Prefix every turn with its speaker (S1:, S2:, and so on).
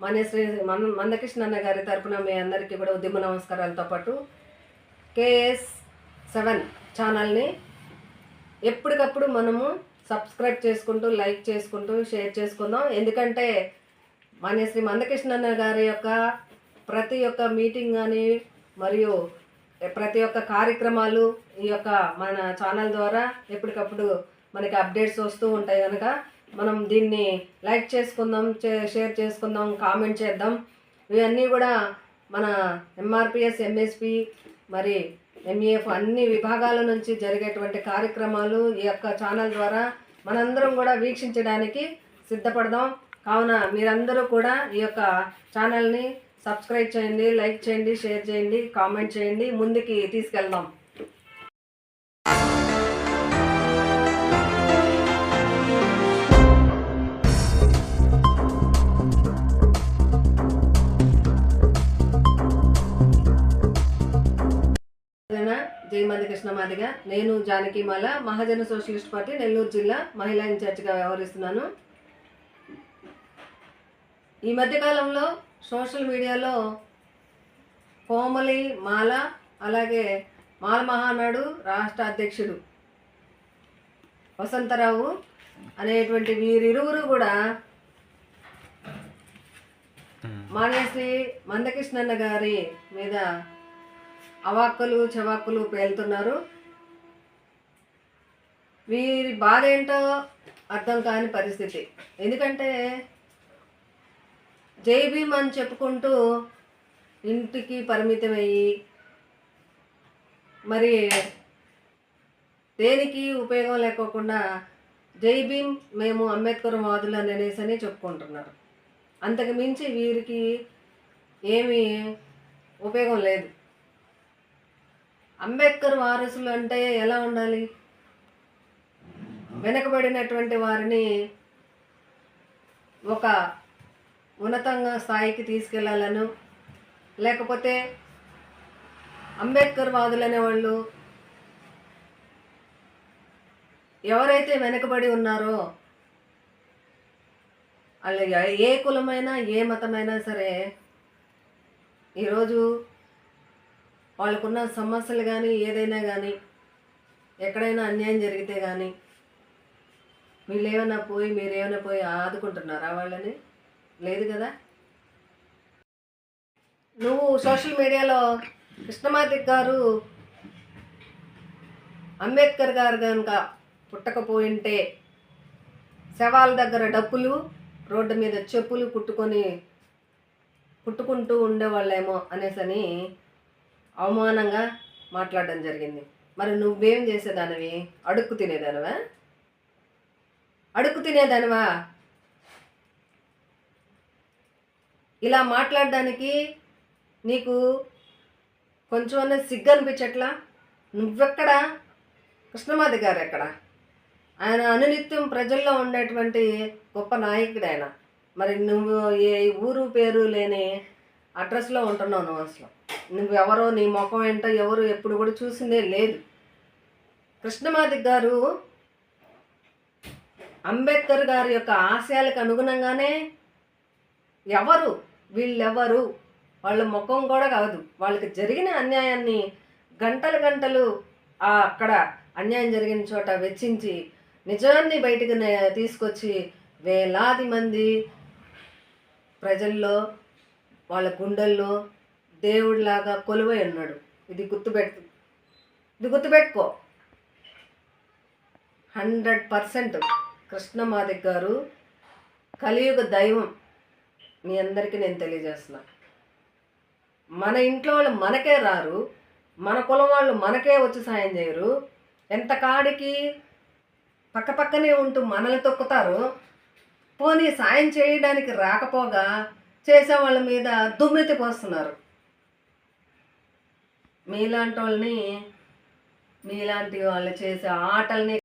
S1: మాన్యశ్రీ మందకృష్ణ అన్న గారి తరపున మీ అందరికీ కూడా ఉద్యమ నమస్కారాలతో పాటు KS7 ఛానల్ని ఎప్పటికప్పుడు మనము సబ్స్క్రైబ్ చేసుకుంటూ లైక్ చేసుకుంటూ షేర్ చేసుకుందాం. ఎందుకంటే మాన్యశ్రీ మందకృష్ణ అన్న గారి యొక్క ప్రతి ఒక్క మీటింగ్ కానీ మరియు ప్రతి ఒక్క కార్యక్రమాలు ఈ యొక్క మన ఛానల్ ద్వారా ఎప్పటికప్పుడు మనకి అప్డేట్స్ వస్తూ ఉంటాయి కనుక మనం దీన్ని లైక్ చేసుకుందాం, షేర్ చేసుకుందాం, కామెంట్ చేద్దాం. ఇవన్నీ కూడా మన MRPS, MSP మరి MEF అన్ని విభాగాల నుంచి జరిగేటువంటి కార్యక్రమాలు ఈ యొక్క ఛానల్ ద్వారా మనందరం కూడా వీక్షించడానికి సిద్ధపడదాం. కావున మీరందరూ కూడా ఈ యొక్క ఛానల్ని సబ్స్క్రైబ్ చేయండి, లైక్ చేయండి, షేర్ చేయండి, కామెంట్ చేయండి. ముందుకి తీసుకెళ్దాం. జై మందకృష్ణ మాదిగ. నేను జానకిమాల, మహాజన సోషలిస్ట్ పార్టీ నెల్లూరు జిల్లా మహిళా ఇన్ఛార్జిగా వ్యవహరిస్తున్నాను. ఈ మధ్యకాలంలో సోషల్ మీడియాలో కోమలి మాల, అలాగే మాల మహానాడు రాష్ట్ర అధ్యక్షుడు వసంతరావు అనేటువంటి వీరిరువురు కూడా మాన్యశ్రీ మందకృష్ణన్న గారి మీద అవాక్కులు చవాక్కులు పేలుతున్నారు. వీరి బాధ ఏంటో అర్థం కాని పరిస్థితి. ఎందుకంటే జై భీమ్ అని చెప్పుకుంటూ ఇంటికి పరిమితమయ్యి మరి దేనికి ఉపయోగం లేకోకుండా జై భీమ్ మేము అంబేద్కర్ వాదులు అనేసి చెప్పుకుంటున్నారు. అంతకు మించి వీరికి ఏమీ ఉపయోగం లేదు. అంబేద్కర్ వారసులు అంటే ఎలా ఉండాలి? వెనకబడినటువంటి వారిని ఒక ఉన్నతంగా స్థాయికి తీసుకెళ్లాలను, లేకపోతే అంబేద్కర్ వాదులు అనేవాళ్ళు ఎవరైతే వెనకబడి ఉన్నారో అలాగే ఏ కులమైనా ఏ మతమైనా సరే ఈరోజు వాళ్ళకున్న సమస్యలు కానీ ఏదైనా కానీ ఎక్కడైనా అన్యాయం జరిగితే కానీ మీరేమైనా పోయి ఆదుకుంటున్నారా వాళ్ళని? లేదు కదా. నువ్వు సోషల్ మీడియాలో కృష్ణమాదిక్ గారు అంబేద్కర్ గారు కనుక పుట్టకపోయింటే శవాల దగ్గర డప్పులు, రోడ్డు మీద చెప్పులు కుట్టుకుంటూ ఉండేవాళ్ళేమో అనేసని అవమానంగా మాట్లాడడం జరిగింది. మరి నువ్వేం చేసేదానివి? అడుక్కు తినేదానివా? ఇలా మాట్లాడడానికి నీకు కొంచెం సిగ్గు అనిపించట్లా? నువ్వెక్కడా? కృష్ణమాది గారు ఎక్కడ? ఆయన అనునిత్యం ప్రజల్లో ఉండేటువంటి గొప్ప నాయకుడు ఆయన. మరి నువ్వు ఏ ఊరు పేరు లేని అడ్రస్లో ఉంటున్నావు. నువ్వు అసలు నువ్వెవరో, నీ ముఖం ఏంటో ఎవరు ఎప్పుడు కూడా చూసిందే లేదు. కృష్ణమాదిక్ గారు అంబేద్కర్ గారి యొక్క ఆశయాలకు అనుగుణంగానే వీళ్ళెవరు వాళ్ళ ముఖం కూడా కాదు, వాళ్ళకి జరిగిన అన్యాయాన్ని గంటలు అక్కడ అన్యాయం జరిగిన చోట వెచ్చించి నిజాన్ని బయటకు తీసుకొచ్చి వేలాది మంది ప్రజల్లో వాళ్ళ గుండెల్లో దేవుడిలాగా కొలువై ఉన్నాడు. ఇది గుర్తుపెట్టుకో. 100% కృష్ణమాదిక్ గారు కలియుగ దైవం. మీ అందరికీ నేను తెలియజేస్తున్నా. మన ఇంట్లో వాళ్ళు మనకే రారు, మన కులం వాళ్ళు మనకే వచ్చి సాయం చేయరు. ఎంత కాడికి పక్కనే ఉంటూ మనల్ని తొక్కుతారు. పోనీ సాయం చేయడానికి రాకపోగా చేసే వాళ్ళ మీద దుమ్మెత్తి పోస్తున్నారు. మీలాంటి వాళ్ళు చేసే ఆటల్ని